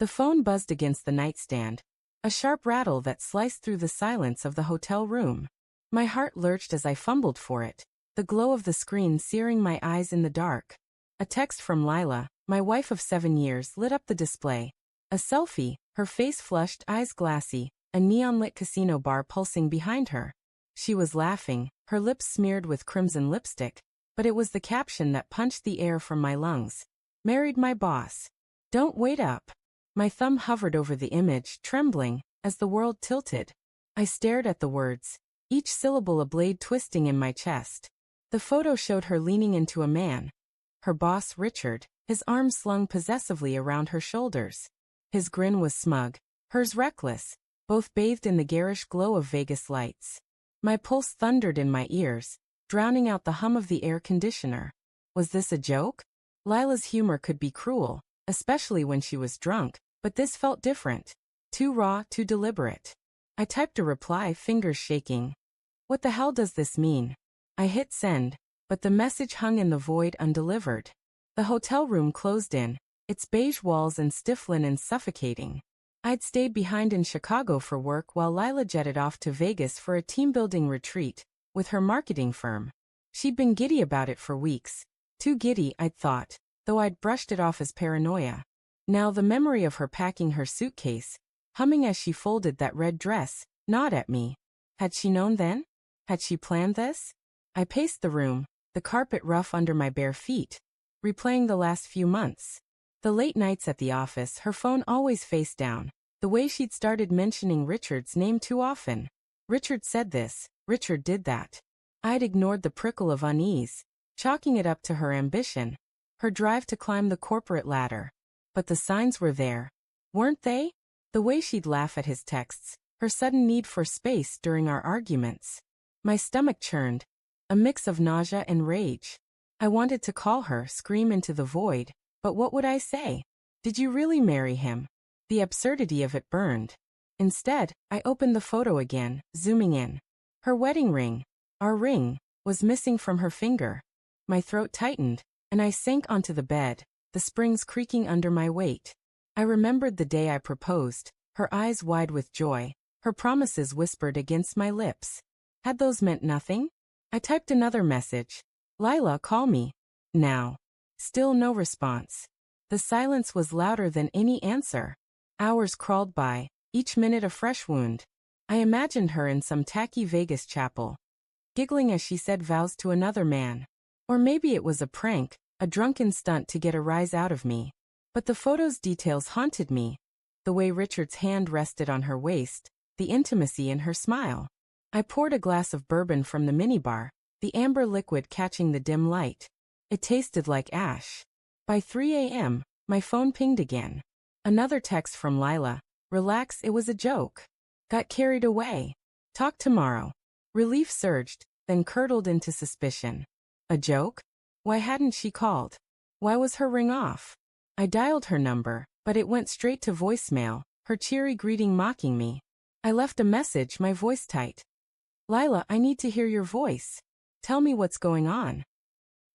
The phone buzzed against the nightstand, a sharp rattle that sliced through the silence of the hotel room. My heart lurched as I fumbled for it, the glow of the screen searing my eyes in the dark. A text from Lila, my wife of 7 years, lit up the display. A selfie, her face flushed, eyes glassy, a neon-lit casino bar pulsing behind her. She was laughing, her lips smeared with crimson lipstick, but it was the caption that punched the air from my lungs. Married my boss. Don't wait up. My thumb hovered over the image, trembling, as the world tilted. I stared at the words, each syllable a blade twisting in my chest. The photo showed her leaning into a man. Her boss, Richard, his arms slung possessively around her shoulders. His grin was smug, hers reckless, both bathed in the garish glow of Vegas lights. My pulse thundered in my ears, drowning out the hum of the air conditioner. Was this a joke? Lila's humor could be cruel, especially when she was drunk, but this felt different. Too raw, too deliberate. I typed a reply, fingers shaking. What the hell does this mean? I hit send, but the message hung in the void undelivered. The hotel room closed in, its beige walls and stiff linen suffocating. I'd stayed behind in Chicago for work while Lila jetted off to Vegas for a team-building retreat with her marketing firm. She'd been giddy about it for weeks. Too giddy, I'd thought, though I'd brushed it off as paranoia. Now the memory of her packing her suitcase, humming as she folded that red dress, gnawed at me. Had she known then? Had she planned this? I paced the room, the carpet rough under my bare feet, replaying the last few months. The late nights at the office, her phone always face down, the way she'd started mentioning Richard's name too often. Richard said this, Richard did that. I'd ignored the prickle of unease, chalking it up to her ambition, her drive to climb the corporate ladder. But the signs were there, weren't they? The way she'd laugh at his texts, her sudden need for space during our arguments. My stomach churned, a mix of nausea and rage. I wanted to call her, scream into the void, but what would I say? Did you really marry him? The absurdity of it burned. Instead, I opened the photo again, zooming in. Her wedding ring, our ring, was missing from her finger. My throat tightened, and I sank onto the bed, the springs creaking under my weight. I remembered the day I proposed, her eyes wide with joy, her promises whispered against my lips. Had those meant nothing? I typed another message. Lila, call me. Now. Still no response. The silence was louder than any answer. Hours crawled by, each minute a fresh wound. I imagined her in some tacky Vegas chapel, giggling as she said vows to another man. Or maybe it was a prank, a drunken stunt to get a rise out of me. But the photo's details haunted me. The way Richard's hand rested on her waist, the intimacy in her smile. I poured a glass of bourbon from the minibar, the amber liquid catching the dim light. It tasted like ash. By 3 a.m., my phone pinged again. Another text from Lila. Relax, it was a joke. Got carried away. Talk tomorrow. Relief surged, then curdled into suspicion. A joke? Why hadn't she called? Why was her ring off? I dialed her number, but it went straight to voicemail, her cheery greeting mocking me. I left a message, my voice tight. Lila, I need to hear your voice. Tell me what's going on.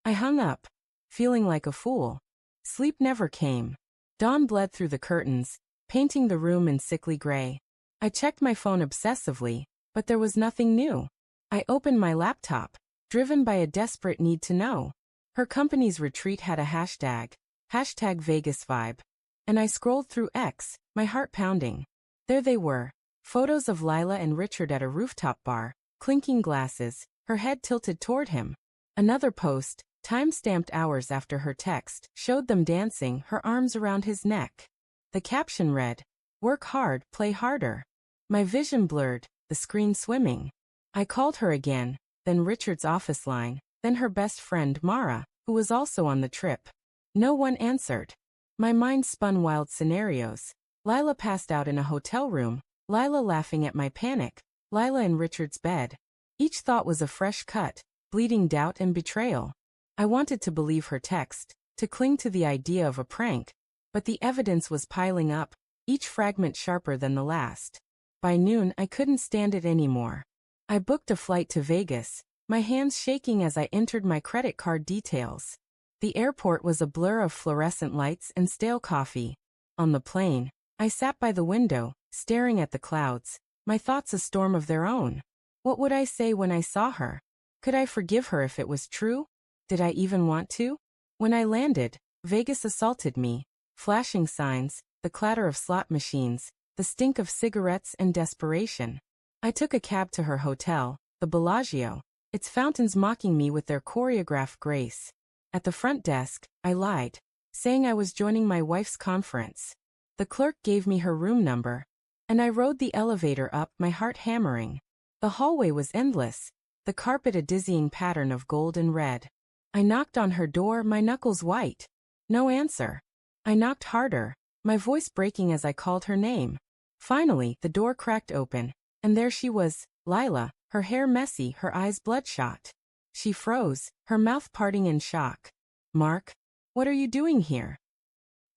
I hung up, feeling like a fool. Sleep never came. Dawn bled through the curtains, painting the room in sickly gray. I checked my phone obsessively, but there was nothing new. I opened my laptop, driven by a desperate need to know. Her company's retreat had a hashtag Vegas vibe. And I scrolled through X, my heart pounding. There they were, photos of Lila and Richard at a rooftop bar, clinking glasses, her head tilted toward him. Another post, time-stamped hours after her text, showed them dancing, her arms around his neck. The caption read, "Work hard, play harder." My vision blurred, the screen swimming. I called her again, then Richard's office line, then her best friend Mara, who was also on the trip. No one answered. My mind spun wild scenarios. Lila passed out in a hotel room, Lila laughing at my panic, Lila in Richard's bed. Each thought was a fresh cut, bleeding doubt and betrayal. I wanted to believe her text, to cling to the idea of a prank, but the evidence was piling up, each fragment sharper than the last. By noon, I couldn't stand it anymore. I booked a flight to Vegas, my hands shaking as I entered my credit card details. The airport was a blur of fluorescent lights and stale coffee. On the plane, I sat by the window, staring at the clouds, my thoughts a storm of their own. What would I say when I saw her? Could I forgive her if it was true? Did I even want to? When I landed, Vegas assaulted me. Flashing signs, the clatter of slot machines, the stink of cigarettes and desperation. I took a cab to her hotel, the Bellagio, its fountains mocking me with their choreographed grace. At the front desk, I lied, saying I was joining my wife's conference. The clerk gave me her room number, and I rode the elevator up, my heart hammering. The hallway was endless, the carpet a dizzying pattern of gold and red. I knocked on her door, my knuckles white. No answer. I knocked harder, my voice breaking as I called her name. Finally, the door cracked open, and there she was, Lila, her hair messy, her eyes bloodshot. She froze, her mouth parting in shock. "Mark, what are you doing here?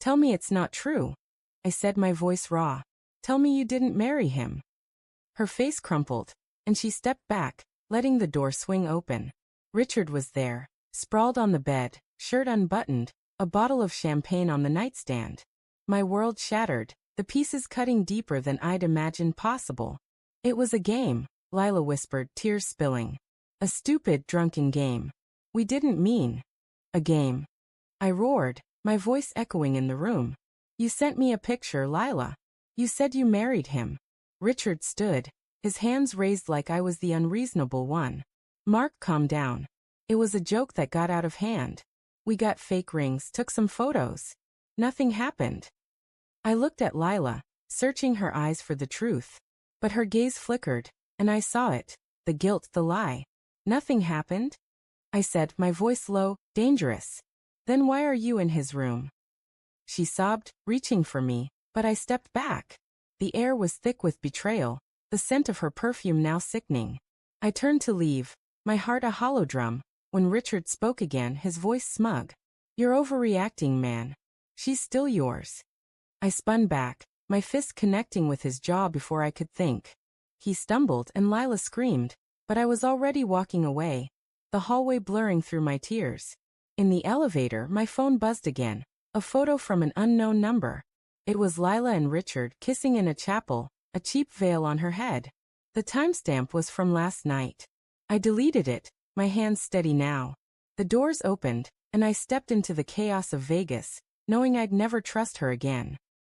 Tell me it's not true," I said, my voice raw. "Tell me you didn't marry him." Her face crumpled, and she stepped back, letting the door swing open. Richard was there, sprawled on the bed, shirt unbuttoned, a bottle of champagne on the nightstand. My world shattered, the pieces cutting deeper than I'd imagined possible. "It was a game," Lila whispered, tears spilling. "A stupid, drunken game. We didn't mean a game." I roared, my voice echoing in the room. "You sent me a picture, Lila. You said you married him." Richard stood, his hands raised like I was the unreasonable one. "Mark, calm down. It was a joke that got out of hand. We got fake rings, took some photos. Nothing happened." I looked at Lila, searching her eyes for the truth. But her gaze flickered, and I saw it, the guilt, the lie. "Nothing happened?" I said, my voice low, dangerous. "Then why are you in his room?" She sobbed, reaching for me, but I stepped back. The air was thick with betrayal, the scent of her perfume now sickening. I turned to leave, my heart a hollow drum, when Richard spoke again, his voice smug. "You're overreacting, man. She's still yours." I spun back, my fist connecting with his jaw before I could think. He stumbled and Lila screamed, but I was already walking away, the hallway blurring through my tears. In the elevator, my phone buzzed again, a photo from an unknown number. It was Lila and Richard kissing in a chapel, a cheap veil on her head. The timestamp was from last night. I deleted it, my hands steady now. The doors opened, and I stepped into the chaos of Vegas, knowing I'd never trust her again.